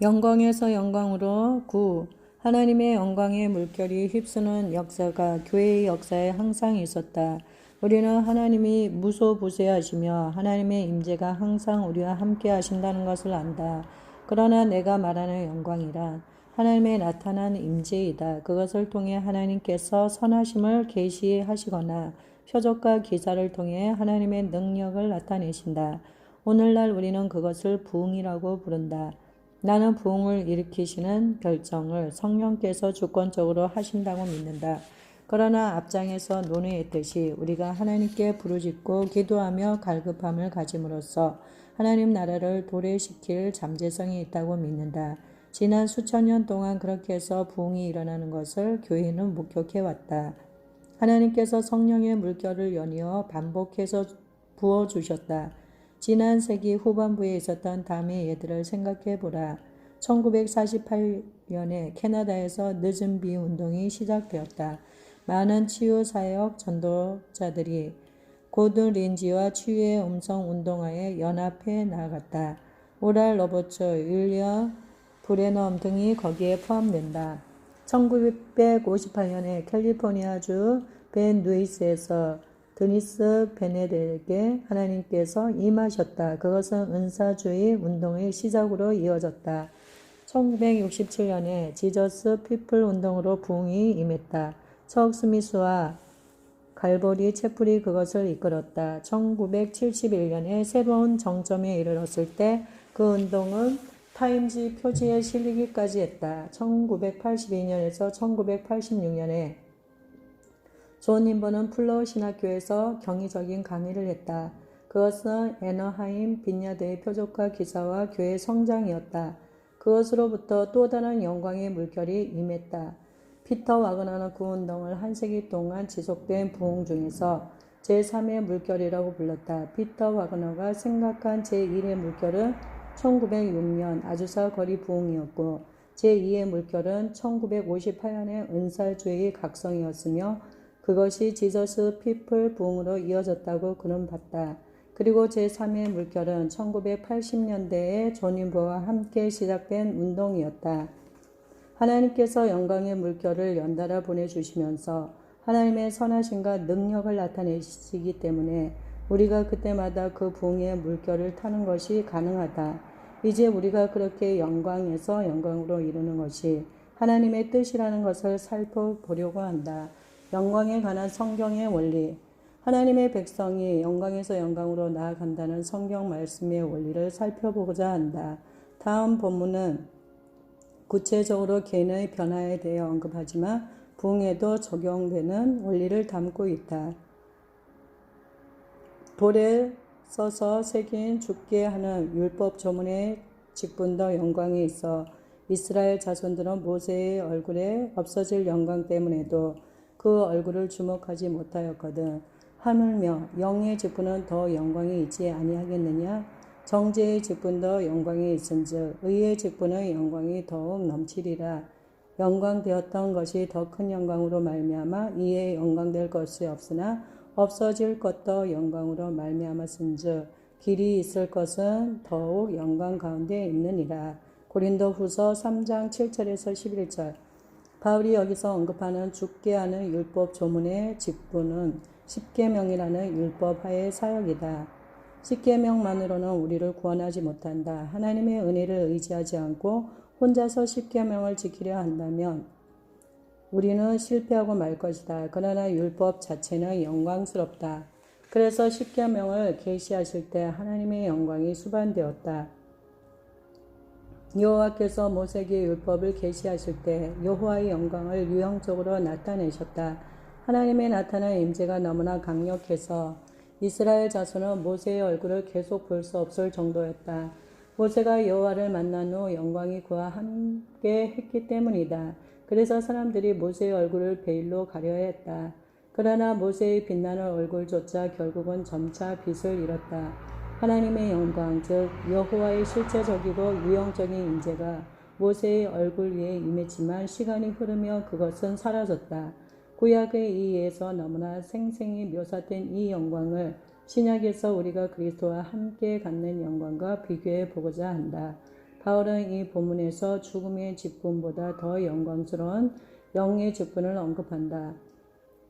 영광에서 영광으로 9. 하나님의 영광의 물결이 휩쓰는 역사가 교회의 역사에 항상 있었다. 우리는 하나님이 무소부재하시며 하나님의 임재가 항상 우리와 함께 하신다는 것을 안다. 그러나 내가 말하는 영광이란 하나님의 나타난 임재이다. 그것을 통해 하나님께서 선하심을 계시하시거나 표적과 기사를 통해 하나님의 능력을 나타내신다. 오늘날 우리는 그것을 부흥이라고 부른다. 나는 부흥을 일으키시는 결정을 성령께서 주권적으로 하신다고 믿는다. 그러나 앞장에서 논의했듯이 우리가 하나님께 부르짖고 기도하며 갈급함을 가짐으로써 하나님 나라를 도래시킬 잠재성이 있다고 믿는다. 지난 수천 년 동안 그렇게 해서 부흥이 일어나는 것을 교회는 목격해왔다. 하나님께서 성령의 물결을 연이어 반복해서 부어주셨다. 지난 세기 후반부에 있었던 다음의 예들을 생각해보라. 1948년에 캐나다에서 늦은 비 운동이 시작되었다. 많은 치유사역 전도자들이 고든 린지와 치유의 음성 운동하에 연합해 나갔다. 오랄 로버츠, 윌리엄 브레넘 등이 거기에 포함된다. 1958년에 캘리포니아주 벤 루이스에서 드니스 베네델에게 하나님께서 임하셨다. 그것은 은사주의 운동의 시작으로 이어졌다. 1967년에 지저스 피플 운동으로 부흥이 임했다. 척 스미스와 갈보리 채플이 그것을 이끌었다. 1971년에 새로운 정점에 이르렀을 때 그 운동은 타임지 표지에 실리기까지 했다. 1982년에서 1986년에 존 님버는 플로우 신학교에서 경이적인 강의를 했다. 그것은 애너하임 빈야드의 표적과 기사와 교회 성장이었다. 그것으로부터 또 다른 영광의 물결이 임했다. 피터 와그너는 그 운동을 한 세기 동안 지속된 부흥 중에서 제3의 물결이라고 불렀다. 피터 와그너가 생각한 제1의 물결은 1906년 아주사 거리 부흥이었고 제2의 물결은 1958년의 은사주의 각성이었으며 그것이 지저스 피플 부흥으로 이어졌다고 그는 봤다. 그리고 제3의 물결은 1980년대에 존 님버와 함께 시작된 운동이었다. 하나님께서 영광의 물결을 연달아 보내주시면서 하나님의 선하심과 능력을 나타내시기 때문에 우리가 그때마다 그 부흥의 물결을 타는 것이 가능하다. 이제 우리가 그렇게 영광에서 영광으로 이르는 것이 하나님의 뜻이라는 것을 살펴보려고 한다. 영광에 관한 성경의 원리. 하나님의 백성이 영광에서 영광으로 나아간다는 성경 말씀의 원리를 살펴보고자 한다. 다음 본문은 구체적으로 개인의 변화에 대해 언급하지만 부흥에도 적용되는 원리를 담고 있다. 돌에 써서 새긴 죽게 하는 율법 조문의 직분도 영광이 있어 이스라엘 자손들은 모세의 얼굴에 없어질 영광 때문에도 그 얼굴을 주목하지 못하였거든. 하물며 영의 직분은 더 영광이 있지 아니하겠느냐? 정죄의 직분도 영광이 있은즉 의의 직분의 영광이 더욱 넘치리라. 영광되었던 것이 더 큰 영광으로 말미암아 이에 영광될 것이 없으나 없어질 것도 영광으로 말미암았은즉 길이 있을 것은 더욱 영광 가운데 있느니라. 고린도후서 3장 7절에서 11절. 바울이 여기서 언급하는 죽게 하는 율법 조문의 직분은 십계명이라는 율법하의 사역이다. 십계명만으로는 우리를 구원하지 못한다. 하나님의 은혜를 의지하지 않고 혼자서 십계명을 지키려 한다면 우리는 실패하고 말 것이다. 그러나 율법 자체는 영광스럽다. 그래서 십계명을 계시하실 때 하나님의 영광이 수반되었다. 여호와께서 모세에게 율법을 계시하실 때 여호와의 영광을 유형적으로 나타내셨다. 하나님의 나타난 임재가 너무나 강력해서 이스라엘 자손은 모세의 얼굴을 계속 볼 수 없을 정도였다. 모세가 여호와를 만난 후 영광이 그와 함께 했기 때문이다. 그래서 사람들이 모세의 얼굴을 베일로 가려야 했다. 그러나 모세의 빛나는 얼굴조차 결국은 점차 빛을 잃었다. 하나님의 영광, 즉 여호와의 실제적이고 유형적인 임재가 모세의 얼굴 위에 임했지만 시간이 흐르며 그것은 사라졌다. 구약에 의해서 너무나 생생히 묘사된 이 영광을 신약에서 우리가 그리스도와 함께 갖는 영광과 비교해 보고자 한다. 바울은 이 본문에서 죽음의 직분보다 더 영광스러운 영의 직분을 언급한다.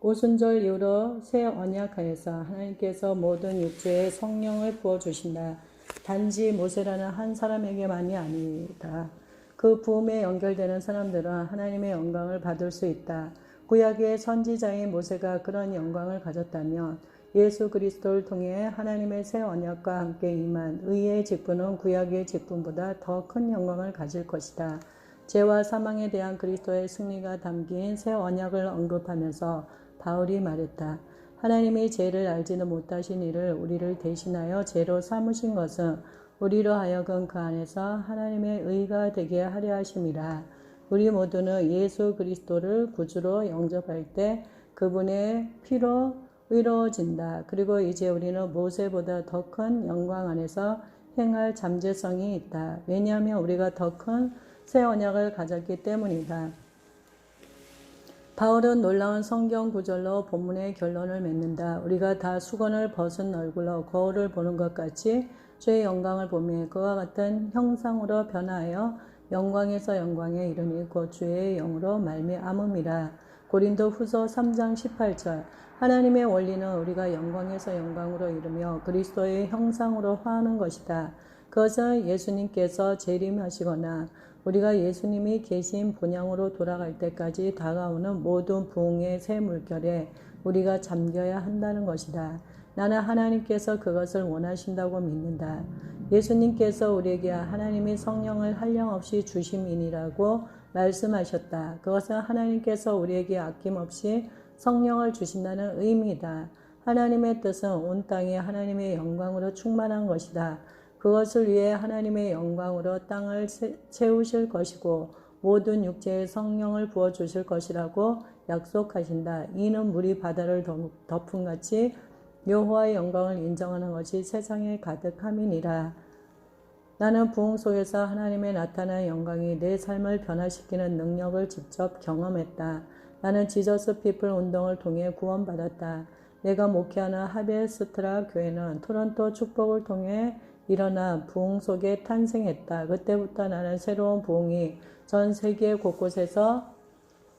오순절 이후로 새 언약 하에서 하나님께서 모든 육체에 성령을 부어주신다. 단지 모세라는 한 사람에게만이 아니다. 그 부음에 연결되는 사람들은 하나님의 영광을 받을 수 있다. 구약의 선지자인 모세가 그런 영광을 가졌다면 예수 그리스도를 통해 하나님의 새 언약과 함께 임한 의의 직분은 구약의 직분보다 더 큰 영광을 가질 것이다. 죄와 사망에 대한 그리스도의 승리가 담긴 새 언약을 언급하면서 바울이 말했다. 하나님이 죄를 알지는 못하신 이를 우리를 대신하여 죄로 삼으신 것은 우리로 하여금 그 안에서 하나님의 의가 되게 하려 하심이라. 우리 모두는 예수 그리스도를 구주로 영접할 때 그분의 피로 의로워진다. 그리고 이제 우리는 모세보다 더 큰 영광 안에서 행할 잠재성이 있다. 왜냐하면 우리가 더 큰 새 언약을 가졌기 때문이다. 바울은 놀라운 성경 구절로 본문의 결론을 맺는다. 우리가 다 수건을 벗은 얼굴로 거울을 보는 것 같이 주의 영광을 보며 그와 같은 형상으로 변하여 영광에서 영광에 이르니 곧 주의 영으로 말미암음이라. 고린도 후서 3장 18절. 하나님의 원리는 우리가 영광에서 영광으로 이르며 그리스도의 형상으로 화하는 것이다. 그것은 예수님께서 재림하시거나 우리가 예수님이 계신 본향으로 돌아갈 때까지 다가오는 모든 부흥의 새 물결에 우리가 잠겨야 한다는 것이다. 나는 하나님께서 그것을 원하신다고 믿는다. 예수님께서 우리에게 하나님이 성령을 한량없이 주심이니라고 말씀하셨다. 그것은 하나님께서 우리에게 아낌없이 성령을 주신다는 의미이다. 하나님의 뜻은 온 땅이 하나님의 영광으로 충만한 것이다. 그것을 위해 하나님의 영광으로 땅을 채우실 것이고 모든 육체에 성령을 부어주실 것이라고 약속하신다. 이는 물이 바다를 덮음같이 여호와의 영광을 인정하는 것이 세상에 가득함이니라. 나는 부흥 속에서 하나님의 나타난 영광이 내 삶을 변화시키는 능력을 직접 경험했다. 나는 지저스 피플 운동을 통해 구원받았다. 내가 목회하는 하베스트라 교회는 토론토 축복을 통해 일어나 부흥 속에 탄생했다. 그때부터 나는 새로운 부흥이 전 세계 곳곳에서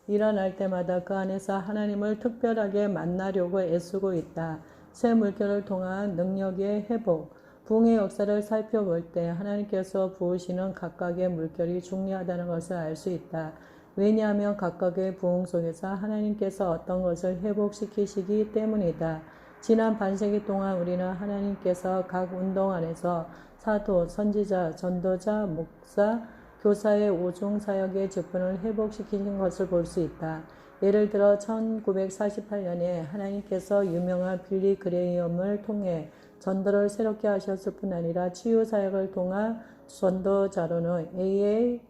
일어날 때마다 그 안에서 하나님을 특별하게 만나려고 애쓰고 있다. 새 물결을 통한 능력의 회복. 부흥의 역사를 살펴볼 때 하나님께서 부으시는 각각의 물결이 중요하다는 것을 알 수 있다. 왜냐하면 각각의 부흥 속에서 하나님께서 어떤 것을 회복시키시기 때문이다. 지난 반세기 동안 우리는 하나님께서 각 운동 안에서 사도, 선지자, 전도자, 목사, 교사의 오중 사역의 직분을 회복시키신 것을 볼 수 있다. 예를 들어 1948년에 하나님께서 유명한 빌리 그레이엄을 통해 전도를 새롭게 하셨을 뿐 아니라 치유 사역을 통한 전도자로는 A.A.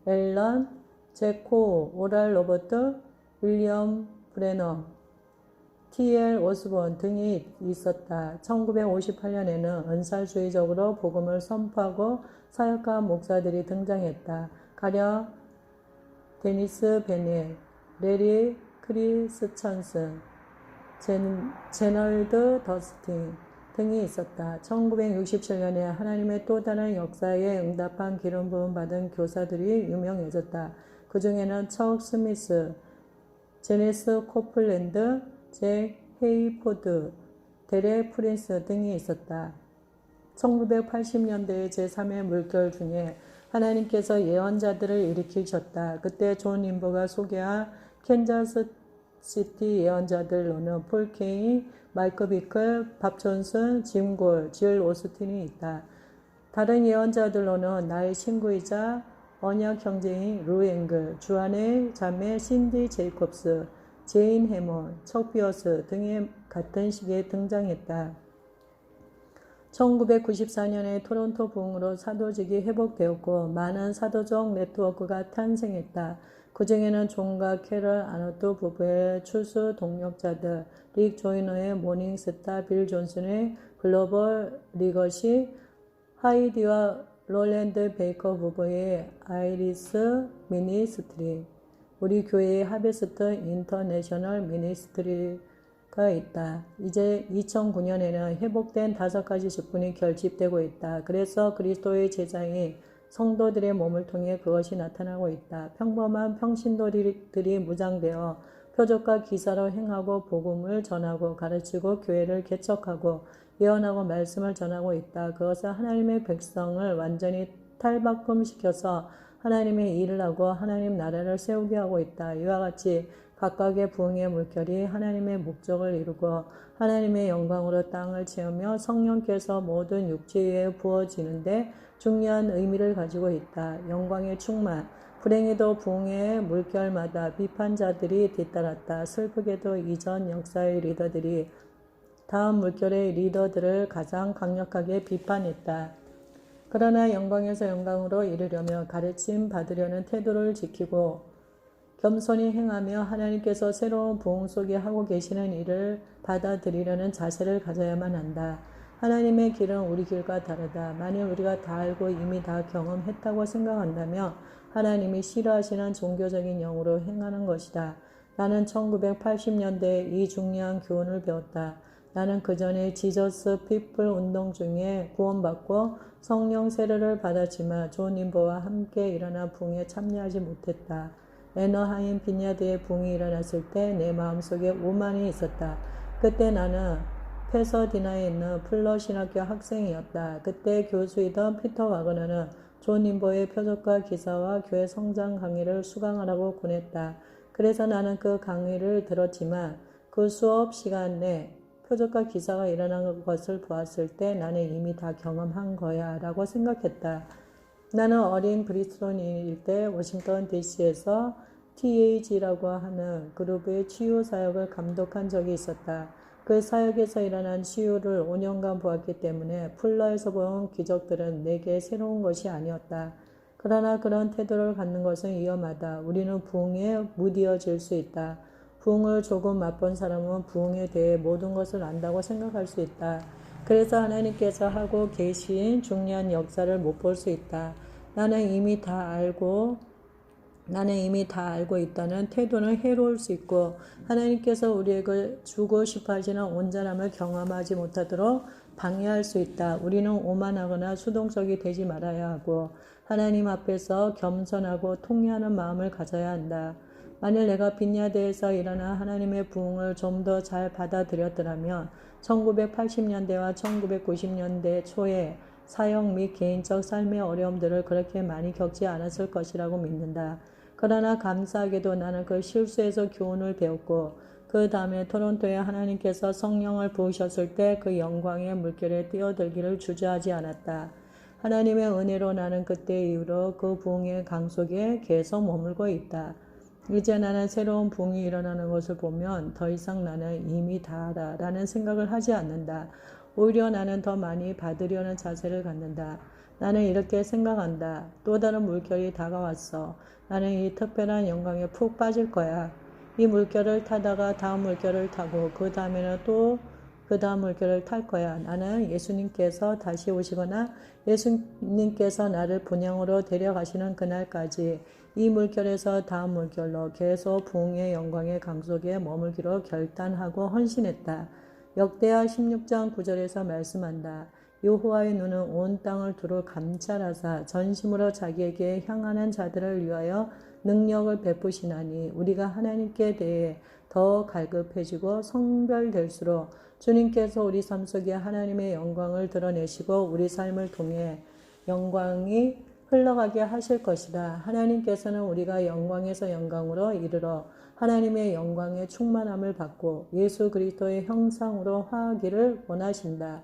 앨런, 제코, 오랄 로버트, 윌리엄 브레너, T.L. 오스본 등이 있었다. 1958년에는 은사주의적으로 복음을 선포하고 사역한 목사들이 등장했다. 가령 데니스 베넷, 레리 크리스천슨, 제널드 더스틴 등이 있었다. 1967년에 하나님의 또 다른 역사에 응답한 기름 부음 받은 교사들이 유명해졌다. 그 중에는 척 스미스, 제네스 코플랜드, 잭 헤이포드, 데렉 프린스 등이 있었다. 1980년대의 제3의 물결 중에 하나님께서 예언자들을 일으키셨다. 그때 존 림버가 소개한 캔자스 시티 예언자들로는 폴 케인, 마이크 비클, 밥 존슨, 짐 골, 질 오스틴이 있다. 다른 예언자들로는 나의 친구이자 언약 형제인 루 앵글, 주안의 자매 신디 제이콥스, 제인 해먼, 척 피어스 등이 같은 시기에 등장했다. 1994년에 토론토 부흥으로 사도직이 회복되었고 많은 사도적 네트워크가 탄생했다. 그 중에는 존과 캐럴 아노트 부부의 출수 동력자들, 릭 조이너의 모닝스타, 빌 존슨의 글로벌 리거시, 하이디와 롤랜드 베이커 부부의 아이리스 미니스트리, 우리 교회의 하베스트 인터내셔널 미니스트리가 있다. 이제 2009년에는 회복된 5가지 직분이 결집되고 있다. 그래서 그리스도의 제자인 성도들의 몸을 통해 그것이 나타나고 있다. 평범한 평신도들이 무장되어 표적과 기사로 행하고 복음을 전하고 가르치고 교회를 개척하고 예언하고 말씀을 전하고 있다. 그것은 하나님의 백성을 완전히 탈바꿈시켜서 하나님의 일을 하고 하나님 나라를 세우게 하고 있다. 이와 같이 각각의 부흥의 물결이 하나님의 목적을 이루고 하나님의 영광으로 땅을 채우며 성령께서 모든 육체 위에 부어지는데 중요한 의미를 가지고 있다. 영광의 충만. 불행히도 부흥의 물결마다 비판자들이 뒤따랐다. 슬프게도 이전 역사의 리더들이 다음 물결의 리더들을 가장 강력하게 비판했다. 그러나 영광에서 영광으로 이르려며 가르침 받으려는 태도를 지키고 겸손히 행하며 하나님께서 새로운 부흥 속에 하고 계시는 일을 받아들이려는 자세를 가져야만 한다. 하나님의 길은 우리 길과 다르다. 만일 우리가 다 알고 이미 다 경험했다고 생각한다면 하나님이 싫어하시는 종교적인 영으로 행하는 것이다. 나는 1980년대에 이 중요한 교훈을 배웠다. 나는 그 전에 지저스 피플 운동 중에 구원받고 성령 세례를 받았지만 존 림버와 함께 일어난 부흥에 참여하지 못했다. 애너하임 빈야드의 부흥이 일어났을 때 내 마음속에 오만이 있었다. 그때 나는 패서디나에 있는 플러 신학교 학생이었다. 그때 교수이던 피터 와그너는 존 림버의 표적과 기사와 교회 성장 강의를 수강하라고 권했다. 그래서 나는 그 강의를 들었지만 그 수업 시간 내 표적과 기사가 일어난 것을 보았을 때 나는 이미 다 경험한 거야 라고 생각했다. 나는 어린 그리스도인일 때 워싱턴 DC에서 TAG라고 하는 그룹의 치유 사역을 감독한 적이 있었다. 그 사역에서 일어난 치유를 5년간 보았기 때문에 플러에서 본 기적들은 내게 새로운 것이 아니었다. 그러나 그런 태도를 갖는 것은 위험하다. 우리는 부흥에 무디어질 수 있다. 부흥을 조금 맛본 사람은 부흥에 대해 모든 것을 안다고 생각할 수 있다. 그래서 하나님께서 하고 계신 중요한 역사를 못 볼 수 있다. 나는 이미 다 알고 있다는 태도는 해로울 수 있고 하나님께서 우리에게 주고 싶어 하시는 온전함을 경험하지 못하도록 방해할 수 있다. 우리는 오만하거나 수동적이 되지 말아야 하고 하나님 앞에서 겸손하고 통회하는 마음을 가져야 한다. 만일 내가 빈야드에서 일어난 하나님의 부흥을 좀 더 잘 받아들였더라면 1980년대와 1990년대 초에 사역 및 개인적 삶의 어려움들을 그렇게 많이 겪지 않았을 것이라고 믿는다. 그러나 감사하게도 나는 그 실수에서 교훈을 배웠고 그 다음에 토론토에 하나님께서 성령을 부으셨을 때 그 영광의 물결에 뛰어들기를 주저하지 않았다. 하나님의 은혜로 나는 그때 이후로 그 부흥의 강 속에 계속 머물고 있다. 이제 나는 새로운 부흥이 일어나는 것을 보면 더 이상 나는 이미 다 알아 라는 생각을 하지 않는다. 오히려 나는 더 많이 받으려는 자세를 갖는다. 나는 이렇게 생각한다. 또 다른 물결이 다가왔어. 나는 이 특별한 영광에 푹 빠질 거야. 이 물결을 타다가 다음 물결을 타고 그 다음에는 또 그 다음 물결을 탈 거야. 나는 예수님께서 다시 오시거나 예수님께서 나를 분향으로 데려가시는 그날까지 이 물결에서 다음 물결로 계속 부흥의 영광의 강 속에 머물기로 결단하고 헌신했다. 역대하 16장 9절에서 말씀한다. 여호와의 눈은 온 땅을 두루 감찰하사 전심으로 자기에게 향하는 자들을 위하여 능력을 베푸시나니 우리가 하나님께 대해 더 갈급해지고 성별될수록 주님께서 우리 삶 속에 하나님의 영광을 드러내시고 우리 삶을 통해 영광이 흘러가게 하실 것이다. 하나님께서는 우리가 영광에서 영광으로 이르러 하나님의 영광의 충만함을 받고 예수 그리스도의 형상으로 화하기를 원하신다.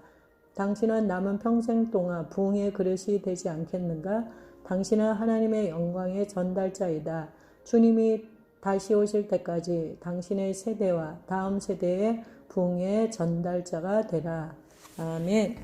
당신은 남은 평생 동안 부흥의 그릇이 되지 않겠는가? 당신은 하나님의 영광의 전달자이다. 주님이 다시 오실 때까지 당신의 세대와 다음 세대의 부흥의 전달자가 되라. 아멘.